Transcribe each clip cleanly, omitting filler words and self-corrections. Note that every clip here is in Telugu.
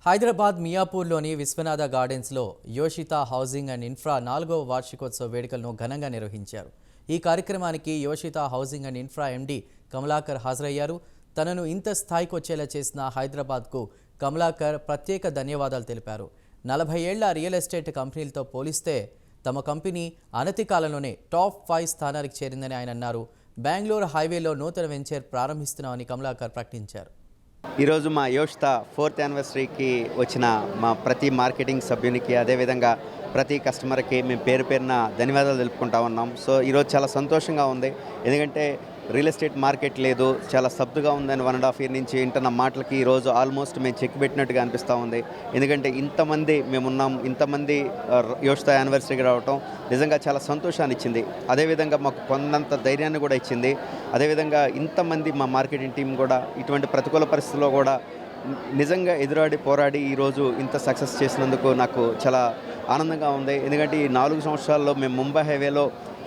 హైదరాబాద్ మియాపూర్లోని విశ్వనాథ గార్డెన్స్లో యోషిత హౌసింగ్ అండ్ ఇన్ఫ్రా 4వ వార్షికోత్సవ వేడుకలను ఘనంగా నిర్వహించారు. ఈ కార్యక్రమానికి యోషిత హౌసింగ్ అండ్ ఇన్ఫ్రా ఎండి కమలాకర్ హాజరయ్యారు. తనను ఇంత స్థాయికి వచ్చేలా చేసిన హైదరాబాద్కు కమలాకర్ ప్రత్యేక ధన్యవాదాలు తెలిపారు. 40 ఏళ్ల రియల్ ఎస్టేట్ కంపెనీలతో పోలిస్తే తమ కంపెనీ అనతి కాలంలోనే టాప్ 5 స్థానానికి చేరిందని ఆయన అన్నారు. బెంగళూరు హైవేలో నూతన వెంచర్ ప్రారంభిస్తున్నామని కమలాకర్ ప్రకటించారు. ఈరోజు మా యోషిత 4th యానివర్సరీకి వచ్చిన మా ప్రతి మార్కెటింగ్ సభ్యునికి, అదేవిధంగా ప్రతి కస్టమర్కి మేము పేరు పేరున ధన్యవాదాలు తెలుపుకుంటా ఉన్నాం. సో ఈరోజు చాలా సంతోషంగా ఉంది. ఎందుకంటే రియల్ ఎస్టేట్ మార్కెట్ లేదు, చాలా స్తబ్దుగా ఉందని 1.5 year నుంచి వింటున్న మాటలకి ఈరోజు ఆల్మోస్ట్ మేము చెక్ పెట్టినట్టుగా అనిపిస్తూ ఉంది. ఎందుకంటే ఇంతమంది మేమున్నాం, ఇంతమంది యోషిత యానివర్సరీకి రావటం నిజంగా చాలా సంతోషాన్ని ఇచ్చింది. అదేవిధంగా మాకు కొండంత ధైర్యాన్ని కూడా ఇచ్చింది. అదేవిధంగా ఇంతమంది మా మార్కెటింగ్ టీం కూడా ఇటువంటి ప్రతికూల పరిస్థితుల్లో కూడా నిజంగా ఎదురాడి పోరాడి ఈరోజు ఇంత సక్సెస్ చేసినందుకు నాకు చాలా ఆనందంగా ఉంది. ఎందుకంటే ఈ 4 సంవత్సరాల్లో మేము ముంబై హైవేలో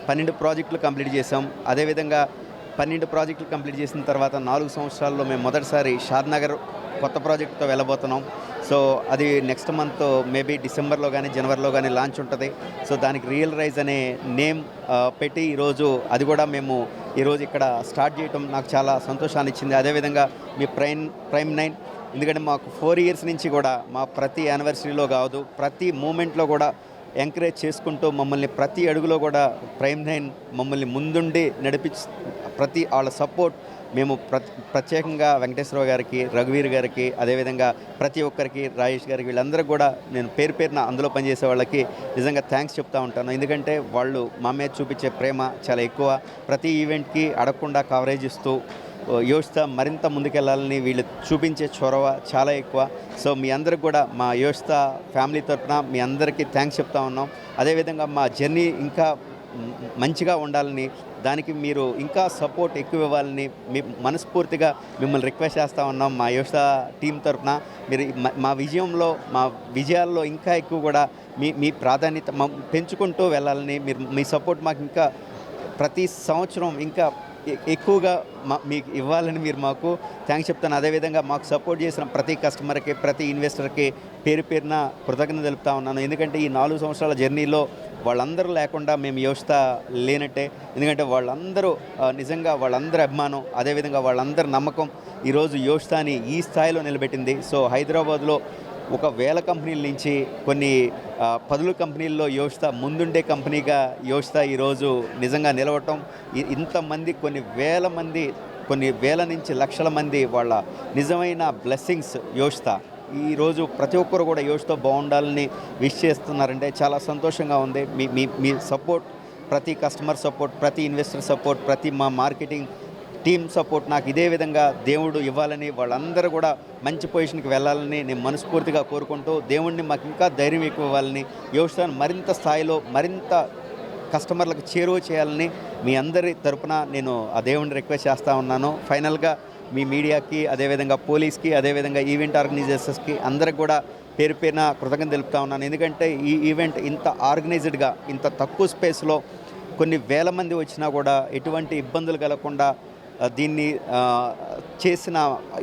12 ప్రాజెక్టులు కంప్లీట్ చేసాం. అదేవిధంగా 12 ప్రాజెక్టులు కంప్లీట్ చేసిన తర్వాత 4 సంవత్సరాల్లో మేము మొదటిసారి షాద్నగర్ కొత్త ప్రాజెక్టుతో వెళ్ళబోతున్నాం. సో అది నెక్స్ట్ మంత్ మేబీ డిసెంబర్లో కానీ జనవరిలో కానీ లాంచ్ ఉంటుంది. సో దానికి రియల్ రైజ్ అనే నేమ్ పెట్టి ఈరోజు అది కూడా మేము ఈరోజు ఇక్కడ స్టార్ట్ చేయటం నాకు చాలా సంతోషాన్ని ఇచ్చింది. అదేవిధంగా మీ ప్రైమ్ 9, ఎందుకంటే మాకు 4 years నుంచి కూడా మా ప్రతి యానివర్సరీలో కాదు, ప్రతి మూమెంట్లో కూడా ఎంకరేజ్ చేసుకుంటూ మమ్మల్ని ప్రతి అడుగులో కూడా ప్రైమ్ 9 మమ్మల్ని ముందుండి ప్రతి వాళ్ళ సపోర్ట్ మేము ప్రత్యేకంగా వెంకటేశ్వరరావు గారికి, రఘువీర్ గారికి, అదేవిధంగా ప్రతి ఒక్కరికి, రాజేష్ గారికి, వీళ్ళందరూ కూడా నేను పేరు పేరున అందులో పనిచేసే వాళ్ళకి నిజంగా థ్యాంక్స్ చెప్తూ ఉంటాను. ఎందుకంటే వాళ్ళు మా మీద చూపించే ప్రేమ చాలా ఎక్కువ. ప్రతి ఈవెంట్కి అడగకుండా కవరేజ్ ఇస్తూ యోషిత మరింత ముందుకెళ్ళాలని వీళ్ళు చూపించే చొరవ చాలా ఎక్కువ. సో మీ అందరికి కూడా మా యోషిత ఫ్యామిలీ తరఫున మీ అందరికీ థ్యాంక్స్ చెప్తా ఉన్నాం. అదేవిధంగా మా జర్నీ ఇంకా మంచిగా ఉండాలని, దానికి మీరు ఇంకా సపోర్ట్ ఎక్కువ ఇవ్వాలని మనస్ఫూర్తిగా మిమ్మల్ని రిక్వెస్ట్ చేస్తూ ఉన్నాం. మా యోషిత టీం తరఫున మీరు మా విజయాల్లో ఇంకా ఎక్కువ కూడా మీ ప్రాధాన్యత పెంచుకుంటూ వెళ్ళాలని, మీ సపోర్ట్ మాకు ఇంకా ప్రతి సంవత్సరం ఇంకా ఎక్కువగా మీకు ఇవ్వాలని మీరు మాకు థ్యాంక్స్ చెప్తాను. అదేవిధంగా మాకు సపోర్ట్ చేసిన ప్రతి కస్టమర్కి, ప్రతి ఇన్వెస్టర్కి పేరు పేరున కృతజ్ఞత తెలుపుతా ఉన్నాను. ఎందుకంటే ఈ 4 సంవత్సరాల జర్నీలో వాళ్ళందరూ లేకుండా మేము యోషిత లేనట్టే. ఎందుకంటే వాళ్ళందరూ నిజంగా వాళ్ళందరి అభిమానం, అదేవిధంగా వాళ్ళందరి నమ్మకం ఈరోజు యోషితని ఈ స్థాయిలో నిలబెట్టింది. సో హైదరాబాద్లో 1000 కంపెనీల నుంచి కొన్ని 10 కంపెనీల్లో యోషిత ముందుండే కంపెనీగా యోషిత ఈరోజు నిజంగా నిలవటం, ఇంతమంది కొన్ని వేల నుంచి లక్షల మంది వాళ్ళ నిజమైన బ్లెస్సింగ్స్ యోషిత. ఈరోజు ప్రతి ఒక్కరు కూడా యోషిత బాగుండాలని విష్ చేస్తున్నారంటే చాలా సంతోషంగా ఉంది. మీ సపోర్ట్, ప్రతి కస్టమర్ సపోర్ట్, ప్రతి ఇన్వెస్టర్ సపోర్ట్, ప్రతి మా మార్కెటింగ్ టీమ్ సపోర్ట్ నాకు ఇదే విధంగా దేవుడు ఇవ్వాలని, వాళ్ళందరూ కూడా మంచి పొజిషన్కి వెళ్ళాలని నేను మనస్ఫూర్తిగా కోరుకుంటూ, దేవుడిని మాకు ఇంకా ధైర్యం ఎక్కువ ఇవ్వాలని, యోషితను మరింత స్థాయిలో మరింత కస్టమర్లకు చేరువ చేయాలని మీ అందరి తరపున నేను ఆ దేవుడిని రిక్వెస్ట్ చేస్తూ ఉన్నాను. ఫైనల్గా మీ మీడియాకి, అదేవిధంగా పోలీస్కి, అదేవిధంగా ఈవెంట్ ఆర్గనైజర్స్కి అందరికి కూడా పేరు పేరున కృతజ్ఞత తెలుపుతా ఉన్నాను. ఎందుకంటే ఈ ఈవెంట్ ఇంత ఆర్గనైజ్డ్గా ఇంత తక్కువ స్పేస్లో కొన్ని వేల మంది వచ్చినా కూడా ఎటువంటి ఇబ్బందులు కలగకుండా దీన్ని చేసిన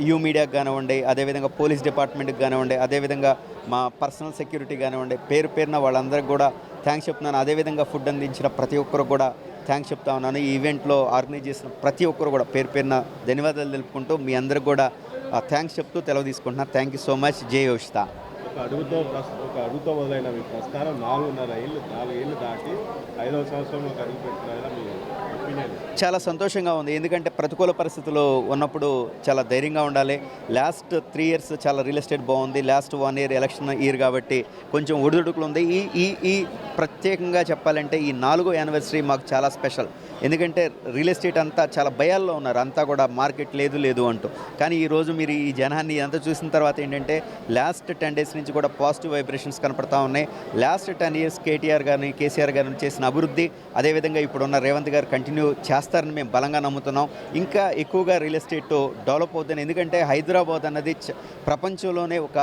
యూ మీడియాకి కానివ్వండి, అదేవిధంగా పోలీస్ డిపార్ట్మెంట్కి కానివ్వండి, అదేవిధంగా మా పర్సనల్ సెక్యూరిటీ కానివ్వండి, పేరు పేరున వాళ్ళందరికీ కూడా థ్యాంక్స్ చెప్తున్నాను. అదేవిధంగా ఫుడ్ అందించిన ప్రతి ఒక్కరు కూడా థ్యాంక్స్ చెప్తా ఉన్నాను. ఈ ఈవెంట్లో ఆర్గనైజ్ చేసిన ప్రతి ఒక్కరు కూడా పేరు పేరున ధన్యవాదాలు తెలుపుకుంటూ మీ అందరికి కూడా థ్యాంక్స్ చెప్తూ సెలవు తీసుకుంటున్నాను. Thank you so much. జై యోషిత. ఒక అడుగుతో మొదలైన మీ ప్రస్థానం 4 ఏళ్ళు దాటి 5వ సంవత్సరంలోకి అడుగు పెట్టిన మీ ఒపీనియన్? చాలా సంతోషంగా ఉంది. ఎందుకంటే ప్రతికూల పరిస్థితులు ఉన్నప్పుడు చాలా ధైర్యంగా ఉండాలి. లాస్ట్ 3 years చాలా రియల్ ఎస్టేట్ బాగుంది. లాస్ట్ 1 year ఎలక్షన్ ఇయర్ కాబట్టి కొంచెం ఒడిదుడుకులు ఉంది. ఈ ప్రత్యేకంగా చెప్పాలంటే ఈ 4వ యానివర్సరీ మాకు చాలా స్పెషల్. ఎందుకంటే రియల్ ఎస్టేట్ అంతా చాలా భయాల్లో ఉన్నారు, అంతా కూడా మార్కెట్ లేదు అంటూ. కానీ ఈరోజు మీరు ఈ జనాన్ని అంతా చూసిన తర్వాత ఏంటంటే లాస్ట్ 10 days నుంచి కూడా పాజిటివ్ వైబ్రేషన్స్ కనపడతా ఉన్నాయి. లాస్ట్ 10 years కేటీఆర్ గారిని, కేసీఆర్ గారిని చేసిన అభివృద్ధి, అదేవిధంగా ఇప్పుడున్న రేవంత్ గారు కంటిన్యూ చేస్తారని మేము బలంగా నమ్ముతున్నాం. ఇంకా ఎక్కువగా రియల్ ఎస్టేట్ డెవలప్ అవుతుంది. ఎందుకంటే హైదరాబాద్ అన్నది ప్రపంచంలోనే ఒక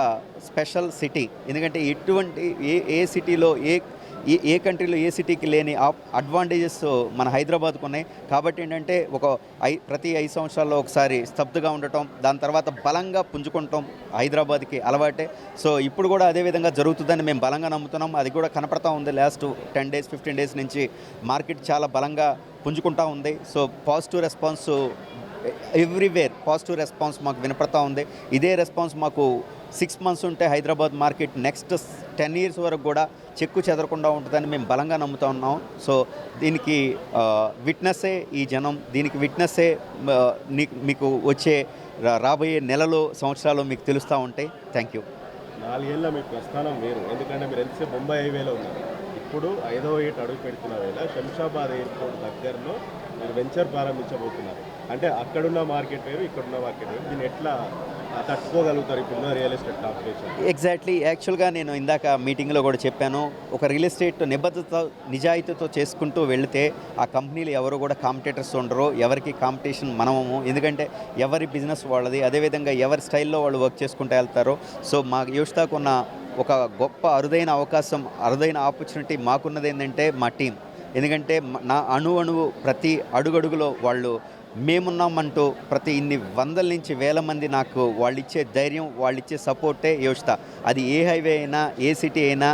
స్పెషల్ సిటీ. ఎందుకంటే ఎటువంటి ఏ సిటీలో ఏ కంట్రీలో ఏ సిటీకి లేని అడ్వాంటేజెస్ మన హైదరాబాద్కు ఉన్నాయి. కాబట్టి ఏంటంటే ప్రతి 5 సంవత్సరాల్లో ఒకసారి స్తబ్దుగా ఉండటం, దాని తర్వాత బలంగా పుంజుకుంటాం హైదరాబాద్కి అలవాటే. సో ఇప్పుడు కూడా అదే విధంగా జరుగుతుందని మేము బలంగా నమ్ముతున్నాం. అది కూడా కనపడతా ఉంది. లాస్ట్ 10 days 15 days నుంచి మార్కెట్ చాలా బలంగా పుంజుకుంటా ఉంది. So positive response everywhere, positive response మాకు వినపడతా ఉంది. ఇదే రెస్పాన్స్ మాకు 6 months ఉంటే హైదరాబాద్ మార్కెట్ నెక్స్ట్ 10 years వరకు కూడా చెక్కు చెదరకుండా ఉంటుందని మేము బలంగా నమ్ముతా ఉన్నాం. సో దీనికి విట్నెస్సే ఈ జనం, దీనికి విట్నెస్సే మీకు వచ్చే రాబోయే నెలలు సంవత్సరాలు మీకు తెలుస్తూ ఉంటాయి. Thank you. 4 ఏళ్ళ మీ ప్రస్థానం వేరు, ఎందుకంటే మీరు ఎంతసేపు ముంబై హైవేలో ఉన్నారు. ఇప్పుడు 5వ ఏట అడుగు పెడుతున్న వేళ శంషాబాద్ ఎయిర్పోర్ట్ దగ్గరలో మీరు వెంచర్ ప్రారంభించబోతున్నారు. అంటే అక్కడున్న మార్కెట్ వేరు, ఇక్కడున్న మార్కెట్ వేరు. దీన్ని ఎట్లా తట్టుకోగలుగుతారు ఇప్పుడున్న రియల్ ఎస్టేట్ కాంపిటీషన్? ఎగ్జాక్ట్లీ. యాక్చువల్గా నేను ఇందాక మీటింగ్లో కూడా చెప్పాను, ఒక రియల్ ఎస్టేట్ నిబద్ధత నిజాయితీతో చేసుకుంటూ వెళితే ఆ కంపెనీలు ఎవరు కూడా కాంపిటేటర్స్ ఉండరు. ఎవరికి కాంపిటీషన్ మనము, ఎందుకంటే ఎవరి బిజినెస్ వాళ్ళది, అదేవిధంగా ఎవరి స్టైల్లో వాళ్ళు వర్క్ చేసుకుంటూ వెళ్తారు. సో మా యోషితాకు ఉన్న ఒక గొప్ప అరుదైన అవకాశం, అరుదైన ఆపర్చునిటీ మాకున్నది ఏంటంటే మా టీం. ఎందుకంటే నా అణువు ప్రతి అడుగడుగులో వాళ్ళు మేమున్నామంటూ ప్రతి ఇన్ని వందల నుంచి వేల మంది నాకు వాళ్ళు ఇచ్చే ధైర్యం, వాళ్ళు ఇచ్చే సపోర్టే యోషిత. అది ఏ హైవే అయినా, ఏ సిటీ అయినా,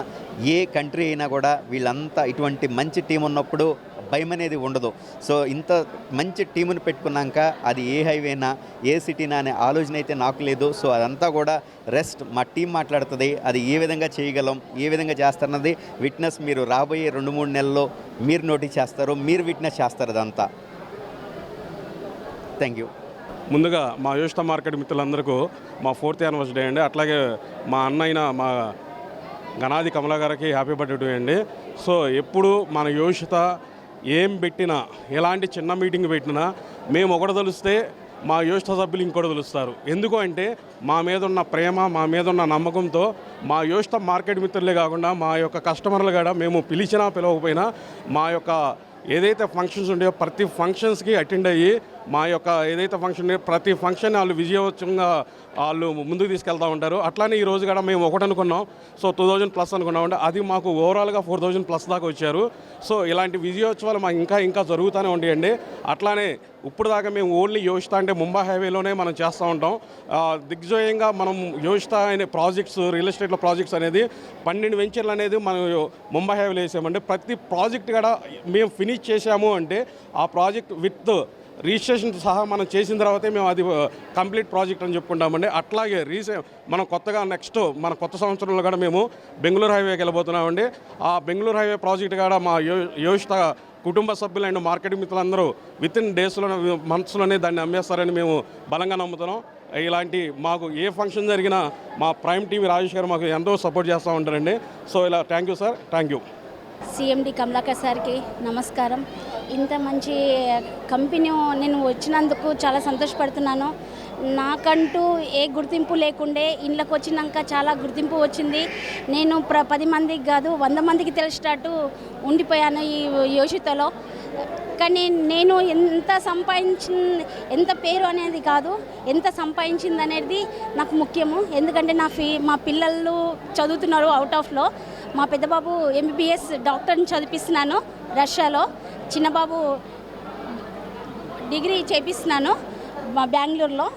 ఏ కంట్రీ అయినా కూడా వీళ్ళంతా ఇటువంటి మంచి టీం ఉన్నప్పుడు భయం అనేది ఉండదు. సో ఇంత మంచి టీముని పెట్టుకున్నాక అది ఏ హైవేనా, ఏ సిటీనా అనే ఆలోచన అయితే నాకు లేదు. సో అదంతా కూడా రెస్ట్ మా టీం మాట్లాడుతుంది. అది ఏ విధంగా చేయగలం, ఏ విధంగా చేస్తారన్నది విట్నెస్ మీరు రాబోయే 2-3 నెలల్లో మీరు నోటీస్ చేస్తారు, మీరు విట్నెస్ చేస్తారు అదంతా. Thank you. ముందుగా మా యోషిత మార్కెట్ మిత్రులందరికీ మా 4th anniversary అండి. అట్లాగే మా అన్నయ్య మా గణాది కమలా గారికి హ్యాపీ బర్త్డే అండి. సో ఎప్పుడు మన యోషిత ఏం పెట్టినా, ఎలాంటి చిన్న మీటింగ్ పెట్టినా మేము ఒకటి తలుస్తే మా యోషిత సభ్యులు ఇంకోటి తెలుస్తారు. ఎందుకు అంటే మా మీద ఉన్న ప్రేమ, మా మీద ఉన్న నమ్మకంతో మా యోషిత మార్కెట్ మిత్రులే కాకుండా మా యొక్క కస్టమర్లు కూడా మేము పిలిచినా పిలవకపోయినా మా యొక్క ఏదైతే ఫంక్షన్స్ ఉంటాయో ప్రతి ఫంక్షన్స్కి అటెండ్ అయ్యి మా యొక్క ఏదైతే ఫంక్షన్ ప్రతి ఫంక్షన్ వాళ్ళు విజయోత్సవంగా వాళ్ళు ముందుకు తీసుకెళ్తూ ఉంటారు. అట్లానే ఈ రోజు కూడా మేము ఒకటి అనుకున్నాం. సో 2000+ అనుకున్నామంటే అది మాకు ఓవరాల్గా 4000+ దాకా వచ్చారు. సో ఇలాంటి విజయోత్సవాలు మాకు ఇంకా జరుగుతూనే ఉంటాయండి. అట్లానే ఇప్పుడు దాకా మేము ఓన్లీ యోషిత అంటే ముంబై హైవేలోనే మనం చేస్తూ ఉంటాం. దిగ్విజయంగా మనం యోషిత అనే ప్రాజెక్ట్స్, రియల్ ఎస్టేట్లో ప్రాజెక్ట్స్ అనేది 12 వెంచర్లు అనేది మనం ముంబై హైవేలో వేసామంటే ప్రతి ప్రాజెక్ట్ కూడా మేము ఫినిష్ చేసాము అంటే ఆ ప్రాజెక్ట్ విత్ రిజిస్ట్రేషన్ సహా మనం చేసిన తర్వాతే మేము అది కంప్లీట్ ప్రాజెక్ట్ అని చెప్పుకుంటామండి. అట్లాగే మనం కొత్తగా నెక్స్ట్ మన కొత్త సంవత్సరంలో కూడా మేము బెంగళూరు హైవేకి వెళ్ళబోతున్నామండి. ఆ బెంగళూరు హైవే ప్రాజెక్ట్ కూడా మా యోషిత కుటుంబ సభ్యులు అండ్ మార్కెటింగ్ మిత్రులందరూ విత్ ఇన్ డేస్లోనే, మంత్స్లోనే దాన్ని అమ్మేస్తారని మేము బలంగా నమ్ముతున్నాం. ఇలాంటి మాకు ఏ ఫంక్షన్ జరిగినా మా ప్రైమ్ టీవీ రాజేష్ గారు మాకు ఎంతో సపోర్ట్ చేస్తూ ఉంటారండి. సో ఇలా thank you sir, thank you. CMD Kamalakar సార్కి నమస్కారం. ఇంత మంచి కంపెనీ నేను వచ్చినందుకు చాలా సంతోషపడుతున్నాను. నాకంటూ ఏ గుర్తింపు లేకుండే ఇంట్లోకి వచ్చినాక చాలా గుర్తింపు వచ్చింది. నేను 10 మందికి కాదు 100 మందికి తెలిసేటట్టు ఉండిపోయాను ఈ యోషితలో. కానీ నేను ఎంత పేరు అనేది కాదు, ఎంత సంపాదించింది అనేది నాకు ముఖ్యము. ఎందుకంటే మా పిల్లలు చదువుతున్నారు అవుట్ ఆఫ్లో. మా పెద్దబాబు MBBS డాక్టర్ని చదివిస్తున్నాను రష్యాలో, చిన్నబాబు డిగ్రీ చేపిస్తున్నాను మా బెంగళూరులో.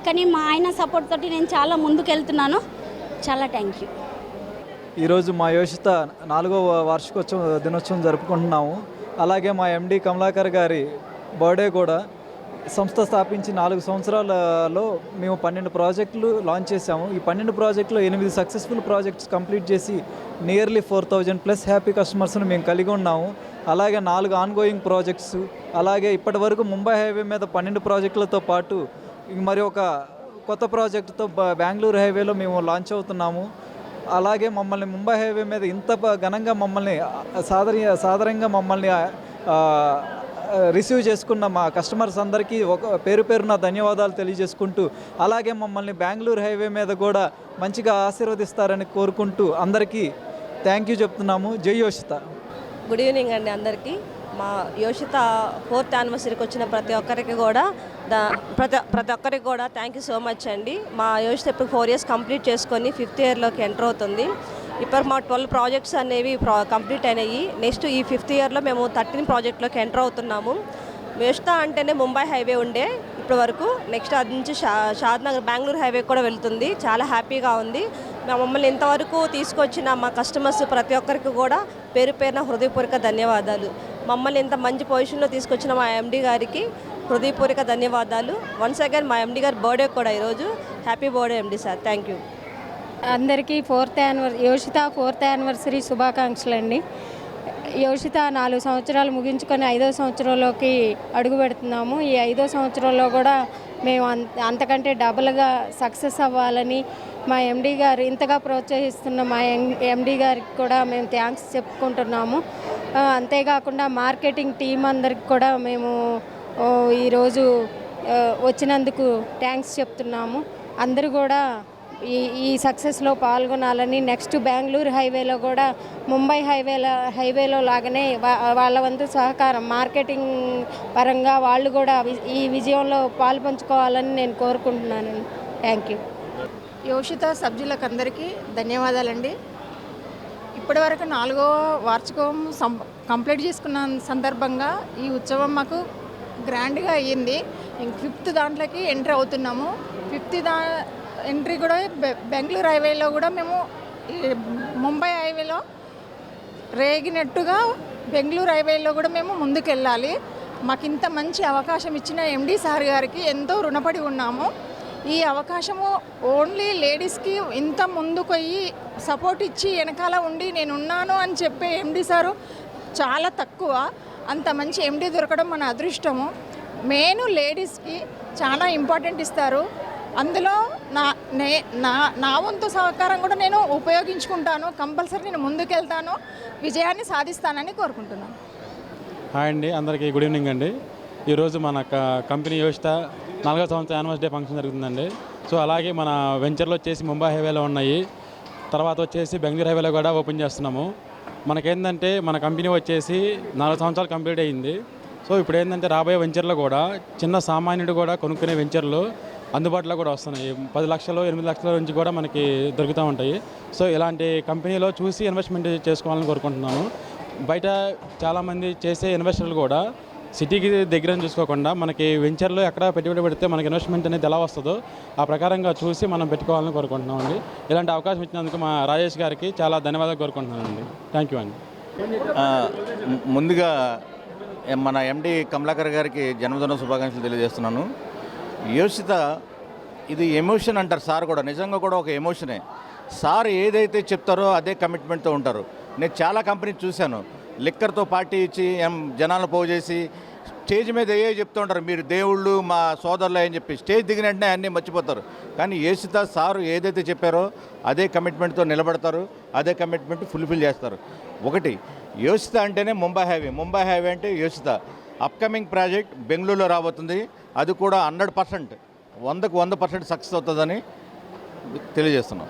కానీ మా ఆయన సపోర్ట్ తోటి నేను చాలా ముందుకు వెళ్తున్నాను. చాలా థ్యాంక్ యూ. ఈరోజు మా యోషిత 4వ వార్షికోత్సవం దినోత్సవం జరుపుకుంటున్నాము. అలాగే మా MD కమలాకర్ గారి బర్త్డే కూడా. సంస్థ స్థాపించి 4 సంవత్సరాలలో మేము 12 ప్రాజెక్టులు లాంచ్ చేశాము. ఈ 12 ప్రాజెక్టులో 8 సక్సెస్ఫుల్ ప్రాజెక్ట్స్ కంప్లీట్ చేసి నియర్లీ 4000+ హ్యాపీ కస్టమర్స్ని మేము కలిగి ఉన్నాము. అలాగే 4 ఆన్గోయింగ్ ప్రాజెక్ట్స్, అలాగే ఇప్పటి వరకు ముంబై హైవే మీద 12 ప్రాజెక్టులతో పాటు మరి ఒక కొత్త ప్రాజెక్టుతో బెంగళూరు హైవేలో మేము లాంచ్ అవుతున్నాము. అలాగే మమ్మల్ని ముంబై హైవే మీద ఇంత ఘనంగా మమ్మల్ని సాదరంగా మమ్మల్ని రిసీవ్ చేసుకున్న మా కస్టమర్స్ అందరికీ పేరున ధన్యవాదాలు తెలియజేసుకుంటూ, అలాగే మమ్మల్ని బెంగళూరు హైవే మీద కూడా మంచిగా ఆశీర్వదిస్తారని కోరుకుంటూ అందరికీ థ్యాంక్ యూ చెప్తున్నాము. జై యోషిత. గుడ్ ఈవినింగ్ అండి అందరికీ. మా యోషిత 4th anniversary వచ్చిన ప్రతి ఒక్కరికి కూడా థ్యాంక్ యూ సో మచ్ అండి. మా యోషిత ఇప్పుడు 4 years కంప్లీట్ చేసుకొని 5th yearలోకి ఎంటర్ అవుతుంది. ఇప్పుడు మా 12 ప్రాజెక్ట్స్ అనేవి కంప్లీట్ అయినాయి. నెక్స్ట్ ఈ 5th ఇయర్లో మేము 13 ప్రాజెక్ట్లోకి ఎంటర్ అవుతున్నాము. యోషిత అంటేనే ముంబై హైవే ఉండే ఇప్పటి వరకు. నెక్స్ట్ అది నుంచి షాద్నగర్ బెంగళూరు హైవే కూడా వెళ్తుంది. చాలా హ్యాపీగా ఉంది. మమ్మల్ని ఇంతవరకు తీసుకొచ్చిన మా కస్టమర్స్ ప్రతి ఒక్కరికి కూడా పేరు పేరున హృదయపూర్వక ధన్యవాదాలు. మమ్మల్ని ఇంత మంచి పొజిషన్లో తీసుకొచ్చిన మా ఎండి గారికి హృదయపూర్వక ధన్యవాదాలు. వన్స్ అగైన్ మా ఎండి గారి బర్త్డే కూడా ఈరోజు. Happy birthday MD sir. Thank you. అందరికీ యోషిత 4th యానివర్సరీ శుభాకాంక్షలు అండి. యోషిత 4 సంవత్సరాలు ముగించుకొని 5వ సంవత్సరంలోకి అడుగు పెడుతున్నాము. ఈ 5వ సంవత్సరంలో కూడా మేము అంతకంటే డబుల్గా సక్సెస్ అవ్వాలని మా ఎండి గారు ఇంతగా ప్రోత్సహిస్తున్న మా ఎండి గారికి కూడా మేము థ్యాంక్స్ చెప్పుకుంటున్నాము. అంతేకాకుండా మార్కెటింగ్ టీం అందరికి కూడా మేము ఈరోజు వచ్చినందుకు థ్యాంక్స్ చెప్తున్నాము. అందరూ కూడా ఈ సక్సెస్లో పాల్గొనాలని, నెక్స్ట్ బెంగళూరు హైవేలో కూడా ముంబై హైవేలో లాగానే వాళ్ళ వంతు సహకారం మార్కెటింగ్ పరంగా వాళ్ళు కూడా ఈ విజయంలో పాల్పంచుకోవాలని నేను కోరుకుంటున్నానండి. Thank you. యోషిత సభ్యులకు అందరికీ ధన్యవాదాలండి. ఇప్పటివరకు 4వ వార్షికం కంప్లీట్ చేసుకున్న సందర్భంగా ఈ ఉత్సవం మాకు గ్రాండ్గా అయ్యింది. 5th దాంట్లోకి ఎంట్రీ అవుతున్నాము. 5th ఎంట్రీ కూడా బెంగళూరు హైవేలో కూడా మేము ముంబై హైవేలో రేగినట్టుగా బెంగళూరు హైవేలో కూడా మేము ముందుకెళ్ళాలి. మాకు ఇంత మంచి అవకాశం ఇచ్చిన ఎండి సార్ గారికి ఎంతో రుణపడి ఉన్నాము. ఈ అవకాశము ఓన్లీ లేడీస్కి ఇంత ముందుకొయ్యి సపోర్ట్ ఇచ్చి వెనకాల ఉండి నేనున్నాను అని చెప్పే ఎండి సారు చాలా తక్కువ. అంత మంచి ఎండి దొరకడం మన అదృష్టము. మెయిన్ లేడీస్కి చాలా ఇంపార్టెంట్ ఇస్తారు. అందులో నా వంతు సహకారం కూడా నేను ఉపయోగించుకుంటాను. కంపల్సరీ నేను ముందుకెళ్తాను, విజయాన్ని సాధిస్తానని కోరుకుంటున్నాను. హాయ్ అండి, అందరికీ గుడ్ ఈవినింగ్ అండి. ఈరోజు మన కంపెనీ యోషిత 4వ సంవత్సరం యానివర్సరీ డే ఫంక్షన్ జరుగుతుందండి. సో అలాగే మన వెంచర్లు వచ్చేసి ముంబై హైవేలో ఉన్నాయి, తర్వాత వచ్చేసి బెంగళూరు హైవేలో కూడా ఓపెన్ చేస్తున్నాము. మనకేంటంటే మన కంపెనీ వచ్చేసి 4 సంవత్సరాలు కంప్లీట్ అయ్యింది. సో ఇప్పుడు ఏంటంటే రాబోయే వెంచర్లో కూడా చిన్న సామాన్యుడు కూడా కొనుక్కునే వెంచర్లు అందుబాటులో కూడా వస్తున్నాయి. 10 లక్షలు 8 లక్షల నుంచి కూడా మనకి దొరుకుతూ ఉంటాయి. సో ఇలాంటి కంపెనీలో చూసి ఇన్వెస్ట్మెంట్ చేసుకోవాలని కోరుకుంటున్నాను. బయట చాలామంది చేసే ఇన్వెస్టర్లు కూడా సిటీకి దగ్గర చూసుకోకుండా మనకి వెంచర్లో ఎక్కడ పెట్టుబడి పెడితే మనకి ఇన్వెస్ట్మెంట్ అనేది ఎలా వస్తుందో ఆ ప్రకారంగా చూసి మనం పెట్టుకోవాలని కోరుకుంటున్నామండి. ఇలాంటి అవకాశం ఇచ్చినందుకు మా రాజేష్ గారికి చాలా ధన్యవాదాలు కోరుకుంటున్నానండి. థ్యాంక్ యూ అండి. ముందుగా మన ఎండి కమలాకర్ గారికి జన్మదిన శుభాకాంక్షలు తెలియజేస్తున్నాను. యోషిత ఇది ఎమోషన్ అంటారు సార్ కూడా, నిజంగా కూడా ఒక ఎమోషనే. సార్ ఏదైతే చెప్తారో అదే కమిట్మెంట్తో ఉంటారు. నేను చాలా కంపెనీ చూశాను, లిక్కర్తో పార్టీ ఇచ్చి జనాలను పోగు చేసి స్టేజ్ మీద ఏ చెప్తూ ఉంటారు, మీరు దేవుళ్ళు మా సోదరులు అని చెప్పి స్టేజ్ దిగిన వెంటనే అన్నీ మర్చిపోతారు. కానీ యోషిత సారు ఏదైతే చెప్పారో అదే కమిట్మెంట్తో నిలబడతారు, అదే కమిట్మెంట్ ఫుల్ఫిల్ చేస్తారు. ఒకటి యోషిత అంటేనే ముంబై హైవే అంటే యోషిత. అప్కమింగ్ ప్రాజెక్ట్ బెంగళూరులో రాబోతుంది, అది కూడా 100% 100% సక్సెస్ అవుతుందని తెలియజేస్తున్నాం.